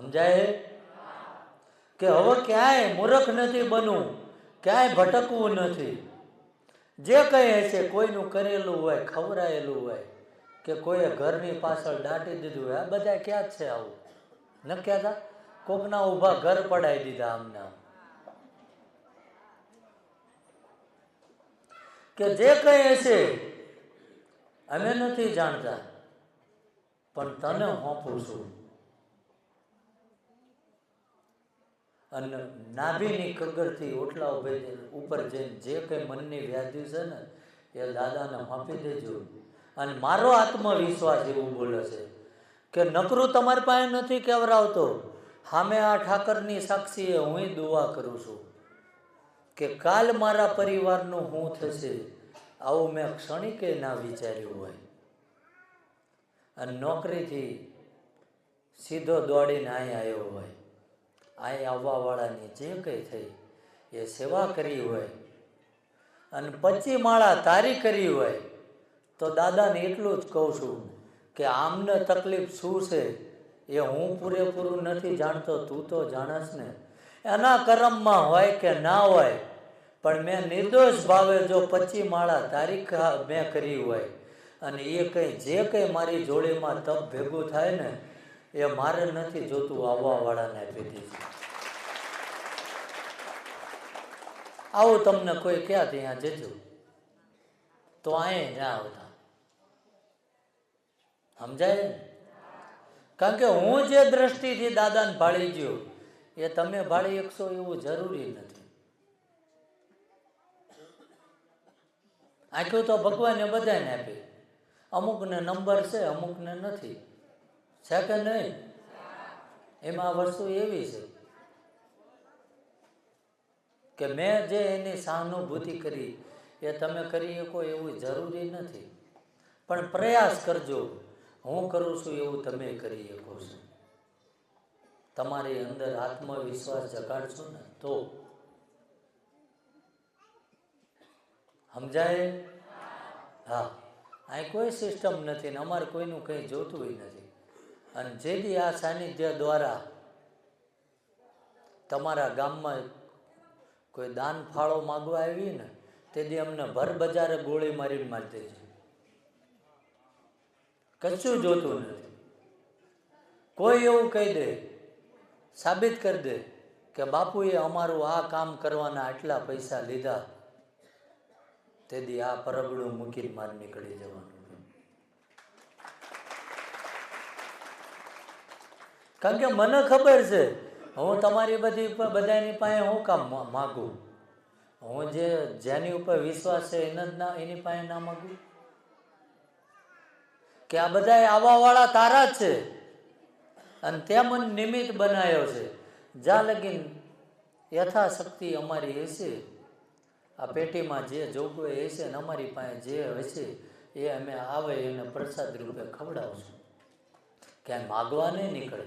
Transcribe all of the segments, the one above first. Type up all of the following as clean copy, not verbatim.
સમજાય કે હવે ક્યાંય મૂર્ખ નથી બનવું, ક્યાંય ભટકવું નથી. જે કંઈ હશે કોઈનું કરેલું હોય, ખવડાયેલું હોય કે કોઈએ ઘરની પાછળ દાટી દીધું હોય, આ બધા ક્યાં જ છે? આવું ન કહેતા? કોકના ઊભા ઘર પડાવી દીધા આમને આમ. કે જે કંઈ હશે અમે નથી જાણતા, પણ તને હોંપું છું. અને નાભીની કગરથી ઓટલા ઉપર જઈને જે કંઈ મનની વ્યાધિ છે ને એ દાદાને હોંપી દેજો. અને મારો આત્મવિશ્વાસ એવું બોલે છે કે નકરું તમારી પાસે નથી કેવરાવતો, સામે આ ઠાકરની સાક્ષીએ હું દુઆ કરું છું કે કાલ મારા પરિવારનું શું થશે આવું મેં ક્ષણિકે ના વિચાર્યું હોય. અને નોકરીથી સીધો દોડીને અહીં આવ્યો હોય, અહીં આવવાવાળાની જે કંઈ થઈ એ સેવા કરી હોય અને 25 માળા તારી કરી હોય તો દાદાને એટલું જ કહું છું કે આમને તકલીફ શું છે એ હું પૂરેપૂરું નથી જાણતો, તું તો જાણસ ને. એના કર્મમાં હોય કે ના હોય, પણ મેં નિર્દોષ ભાવે જો 25 માળા તારીખ મેં કરી હોય અને એ કંઈ જે કંઈ મારી જોડેમાં તપ ભેગું થાય ને એ મારે નથી જોતું, આવવાવાળાને આપી દીધું. આવું તમને કોઈ ક્યાં ત્યાં જજો તો અહીં ના આવતા. સમજાય? કારણ કે હું જે દ્રષ્ટિથી દાદાને ભાળી ગયો એ તમે ભાળી શકશો એવું જરૂરી નથી. આખું તો ભગવાને બધાને આપી, અમુકને નંબર છે અમુકને નથી, છે કે નહીં? એમાં વસ્તુ એવી છે કે મેં જે એની સહાનુભૂતિ કરી એ તમે કરી શકો એવું જરૂરી નથી, પણ પ્રયાસ કરજો. હું કરું છું એવું તમે કરી શકો છો. તમારી અંદર આત્મવિશ્વાસ જગાડશો ને તો. સમજાય? હા, અહીં કોઈ સિસ્ટમ નથી ને અમારે કોઈનું કંઈ જોતું નથી. અને જેથી આ સાનિધ્ય દ્વારા તમારા ગામમાં કોઈ દાન ફાળો માગવા આવી ને તેથી અમને ભર બજારે ગોળી મારીને મારી દેજો. કશું જોતું નથી. કોઈ એવું કહી દે, સાબિત કરી દે કે બાપુએ અમારું આ કામ કરવાના આટલા પૈસા લીધા, તેથી આ પરબડું મૂકીને માર નીકળી જવાનું. કારણ કે મને ખબર છે હું તમારી બધાની પાસે હું કામ માગું. હું જેની ઉપર વિશ્વાસ છે એની પાસે ના માગું કે આ બધા આવવાવાળા તારા જ છે અને તે મને નિમિત્ત બનાવ્યો છે. જ્યાં લગીન યથાશક્તિ અમારી હશે, આ પેટીમાં જે જોગવે હશે ને અમારી પાસે જે હશે એ અમે આવે એને પ્રસાદ રૂપે ખવડાવશું. ક્યાંય માગવા નહીં નીકળે.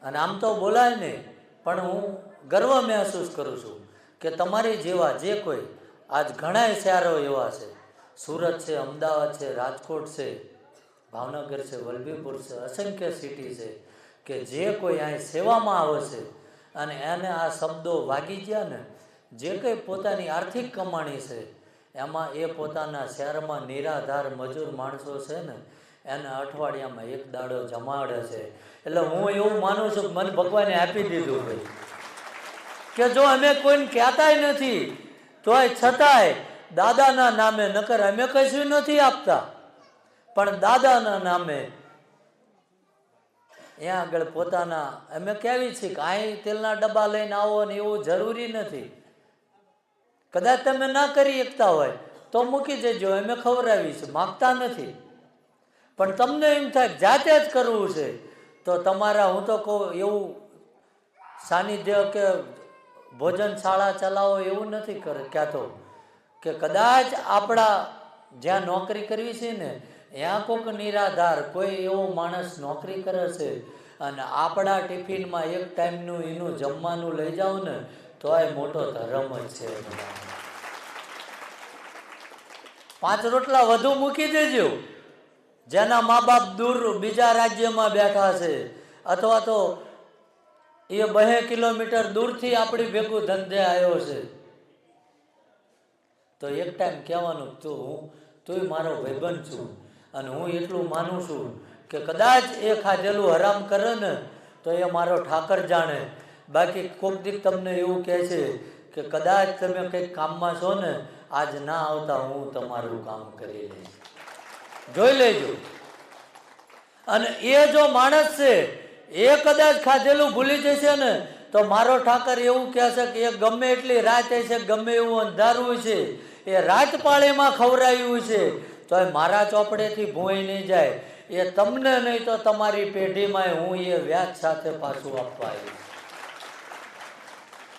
અને આમ તો બોલાય નહીં, પણ હું ગર્વ મહેસૂસ કરું છું કે તમારી જેવા જે કોઈ આજ ઘણાય શહેરો એવા છે, સુરત છે, અમદાવાદ છે, રાજકોટ છે, ભાવનગર છે, વલભીપુર છે, અસંખ્ય સિટી છે કે જે કોઈ અહીં સેવામાં આવે છે અને એને આ શબ્દો વાગી ગયા ને, જે કંઈ પોતાની આર્થિક કમાણી છે એમાં એ પોતાના શહેરમાં નિરાધાર મજૂર માણસો છે ને એને અઠવાડિયામાં એક દાડો જમાડે છે. એટલે હું એવું માનું છું કે મને ભગવાને આપી દીધું ભાઈ કે જો અમે કોઈને કહેતાય નથી તોય છતાંય દાદાના નામે, નકર અમે કશું નથી આપતા, પણ દાદાના નામે ત્યાં આગળ પોતાના અમે કહેવી છીએ કે અહીં તેલના ડબ્બા લઈને આવો ને એવું જરૂરી નથી. કદાચ તમે ના કરી શકતા હોય તો મૂકી દેજો, અમે ખવડાવી છે, માગતા નથી. પણ તમને એમ થાય જાતે જ કરવું છે તો તમારા, હું તો કહું એવું સાનિધ્ય કે ભોજનશાળા ચલાવો એવું નથી કહેતો કે કદાચ આપણા જ્યાં નોકરી કરવી છે ને ત્યાં કોઈક નિરાધાર કોઈ એવો માણસ નોકરી કરે છે અને આપણા ટિફિનમાં એક ટાઈમનું એનું જમવાનું લઈ જાઓ ને તો એ મોટો ધર્મ જ છે. 5 રોટલા વધુ મૂકી દેજો જેના મા બાપ દૂર બીજા રાજ્યમાં બેઠા છે, અથવા તો એ 2 કિલોમીટર દૂરથી આપણી ભેગું ધંધે આવ્યો છે, તો એક ટાઈમ કહેવાનું તું મારો ભાઈબંધ છું, અને હું એટલું માનું છું કે કદાચ એ ખાધેલું હરામ કરે ને તો એ મારો ઠાકર જાણે. બાકી કોક દીક તમને એવું કહે છે કે કદાચ તમે કંઈક કામમાં છો ને, આજ ના આવતા હું તમારું કામ કરી લઈશ, જોઈ લેજો. અને એ જો માણસ છે એ કદાચ ખાધેલું ભૂલી જશે ને તો મારો ઠાકર એવું કહેશે કે એ ગમે એટલી રાત છે, ગમે એવું અંધારું છે, એ રાજપાળીમાં ખવરાયું છે તો મારા ચોપડેથી ભૂંઈ નહીં જાય. એ તમને નહીં તો તમારી પેઢીમાં હું એ વ્યાજ સાથે પાછું આપવા આવ્યું.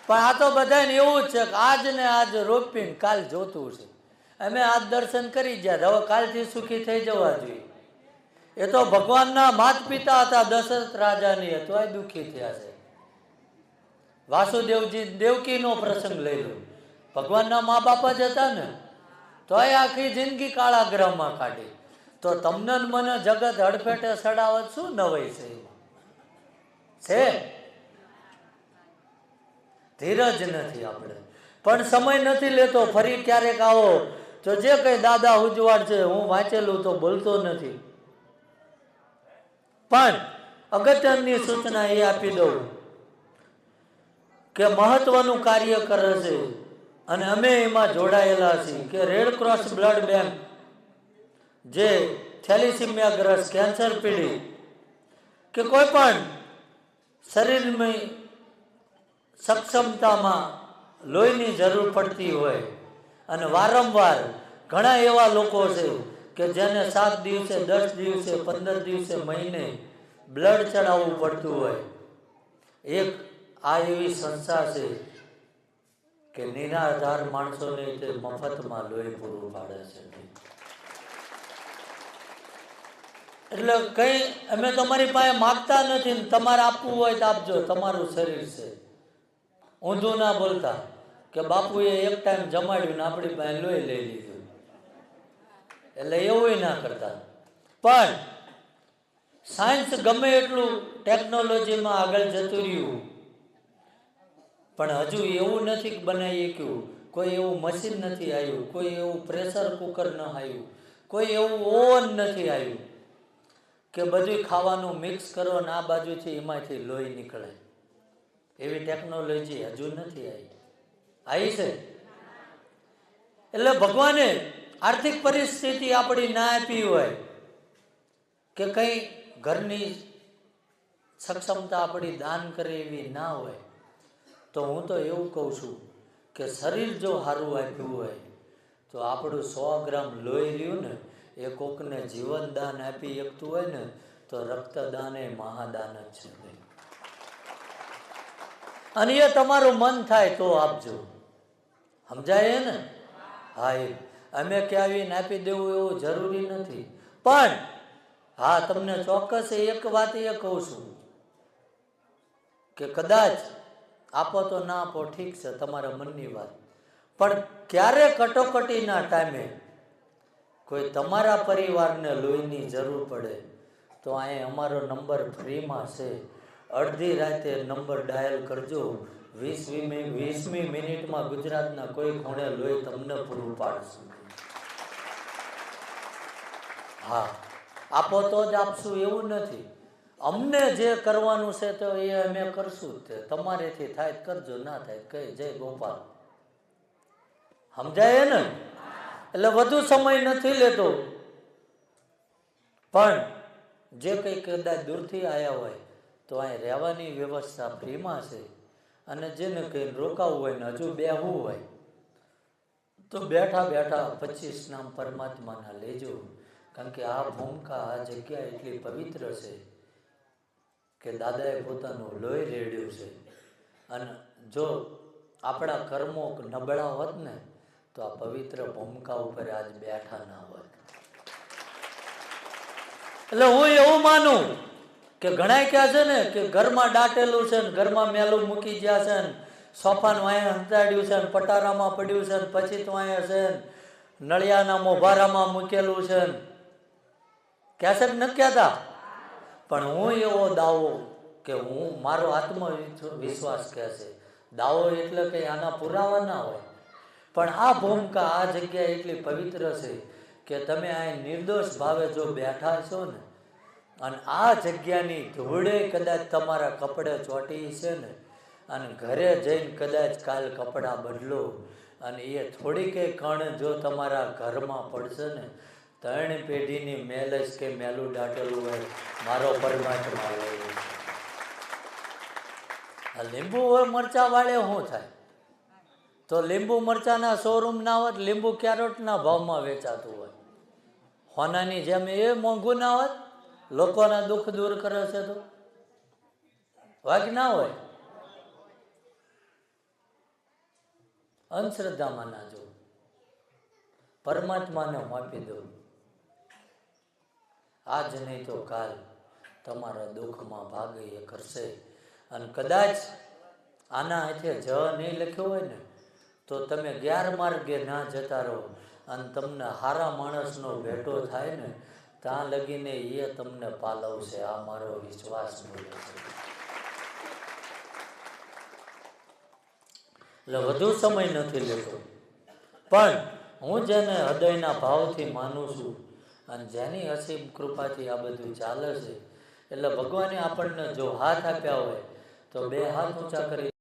પણ આ તો બધાને એવું જ છે કે આજ ને આજ રોપીને કાલ જોતું છે. અમે આજ દર્શન કરી ગયા, હવે કાલથી સુખી થઈ જવા જોઈએ. એ તો ભગવાનના માત પિતા હતા, દશરથ રાજાની તો એ દુઃખી થયા છે. વાસુદેવજી દેવકીનો પ્રસંગ લઈ લો, ભગવાનના મા બાપ જ હતા ને, તો એ આખી જિંદગી કાળાગ્રહમાં કાઢી. તો તમને મને જગત હડફેટે સડાવત શું નવાઈ છે? છે ધીરજ નથી આપણે, પણ સમય નથી લેતો. ફરી ક્યારેક આવો તો જે કઈ દાદા ઉજવાડ છે હું વાંચેલું તો બોલતો નથી, પણ અગત્યની સૂચના એ આપી દઉં કે મહત્વનું કાર્ય કરે છે અને અમે એમાં જોડાયેલા છીએ કે રેડ ક્રોસ બ્લડ બેંક, જે થેલિસીમિયાગ્રસ્ત, કેન્સર પીડિત કે કોઈ પણ શરીરમાં સક્ષમતામાં લોહીની જરૂર પડતી હોય, અને વારંવાર ઘણા એવા લોકો છે કે જેને 7 દિવસે, 10 દિવસે, 15 દિવસે, મહિને બ્લડ ચડાવવું પડતું હોય, એક આ એવી સંસ્થા છે કે નિરાધાર માણસોને તે મફતમાં લોહી પૂરું પાડે છે. એટલે કઈ અમે તમારી પાસે માગતા નથી, તમારે આપવું હોય તો આપજો, તમારું શરીર છે. ઊંધું ના બોલતા કે બાપુએ એક ટાઈમ જમાડ્યું ને આપણી પાસે લોહી લઈ લીધું, એટલે એવું ના કરતા. પણ સાયન્સ ગમે એટલું ટેકનોલોજીમાં આગળ જતું રહ્યું, પણ હજુ એવું નથી બનાવી શક્યું, કોઈ એવું મશીન નથી આવ્યું, કોઈ એવું પ્રેશર કુકર ન આવ્યું, કોઈ એવું ઓવન નથી આવ્યું કે બધું ખાવાનું મિક્સ કરો ને આ બાજુથી એમાંથી લોહી નીકળે. એવી ટેકનોલોજી હજુ નથી આવી છે. એટલે ભગવાને આર્થિક પરિસ્થિતિ આપણી ના આપી હોય કે કઈ ઘરની સક્ષમતા આપણી દાન કરે એવી ના હોય, તો હું તો એવું કહું છું કે શરીર જો સારું આપ્યું હોય તો આપણું 100 ગ્રામ લોહી રહ્યું ને એ કોકને જીવન દાન આપી શકતું હોય ને તો રક્તદાન એ મહાદાન જ છે. અને એ તમારું મન થાય તો આપજો, સમજાય ને? હા, એ અમે ક્યાંય આપી દેવું એવું જરૂરી નથી, પણ હા તમને ચોક્કસ એક વાત એ કહું છું કે કદાચ આપો તો ના આપો ઠીક છે, તમારા મનની વાત, પણ ક્યારે કટોકટીના ટાઈમે કોઈ તમારા પરિવારને લોહીની જરૂર પડે તો અહીં અમારો નંબર ફ્રીમાં છે. અડધી રાતે નંબર ડાયલ કરજો, 20મી મિનિટમાં ગુજરાતના કોઈ ખૂણે લોહી તમને પૂરું પાડશું. હા, આપો તો જ આપશું એવું નથી. અમને જે કરવાનું છે તો એ અમે કરશું જ. તમારેથી થાય કરજો, ના થાય કઈ જય ગોપાલ. સમજાય ને? એટલે વધુ સમય નથી લેતો, પણ જે કંઈ કદાચ દૂરથી આવ્યા હોય તો અહીં રહેવાની વ્યવસ્થા ફ્રીમાં છે. અને જેને કંઈ રોકાવું હોય ને હજુ બેહવું હોય તો બેઠા બેઠા 25 નામ પરમાત્માના લેજો, કારણ કે આ ભૂમિકા, આ જગ્યા એટલી પવિત્ર છે કે દાદાએ પોતાનું લોહી રેડ્યું છે. અને જો આપણા કર્મો નબળા હોત ને તો આ પવિત્ર ભૂમિકા ઉપર આજ બેઠા ના હોત. એટલે હું એવું માનું કે ઘણા ક્યાં છે ને કે ઘરમાં દાટેલું છે ને ઘરમાં મેલું મૂકી ગયા છે ને સોફાનું અહીંયા હંતાડ્યું છે ને પટારામાં પડ્યું છે ને પછી તો અહીંયા છે ને નળિયાના મોભારામાં મૂકેલું છે ને ક્યાં છે ન કહેતા? પણ હું એવો દાવો કે હું મારો આત્મવિશ્વાસ કહે છે, દાવો એટલે કે આના પુરાવા ના હોય, પણ આ ભૂમિકા આ જગ્યા એટલી પવિત્ર છે કે તમે આ નિર્દોષ ભાવે જો બેઠા છો ને, અને આ જગ્યાની ધૂળે કદાચ તમારા કપડે ચોટી છે ને, અને ઘરે જઈને કદાચ કાલ કપડાં બદલો અને એ થોડીક કણ જો તમારા ઘરમાં પડશે ને, 3 પેઢીની મેલસ કે મેલું દાટેલું હોય મારો પરમાત્મા હોય. આ લીંબુ મરચા વાળે શું થાય? તો લીંબુ મરચાના શોરૂમ ના હોત, લીંબુ કેરોટના ભાવમાં વેચાતું હોય, હોનાની જેમ એ મોંઘું ના હોત, લોકોના દુઃખ દૂર કરે છે તો વાગ ના હોય. અંધશ્રદ્ધામાં ના જો, પરમાત્માને આપી દો. આજ નહીં તો કાલ તમારા દુઃખમાં ભાગ એ કરશે. અને કદાચ આના હાથે જ નહીં લખ્યો હોય ને તો તમે ગેરમાર્ગે ના જતા રહો, અને તમને હારા માણસનો ભેટો થાય ને ત્યાં લગીને એ તમને પાલવશે. આ મારો વિશ્વાસ બોલે છે. એટલે વધુ સમય નથી લેતો, પણ હું જેને હૃદયના ભાવથી માનું છું અને જેની અસીમ કૃપાથી આ બધું ચાલે છે, એટલે ભગવાને આપણને જો હાથ આપ્યા હોય તો 2 હાથ ઊંચા કરી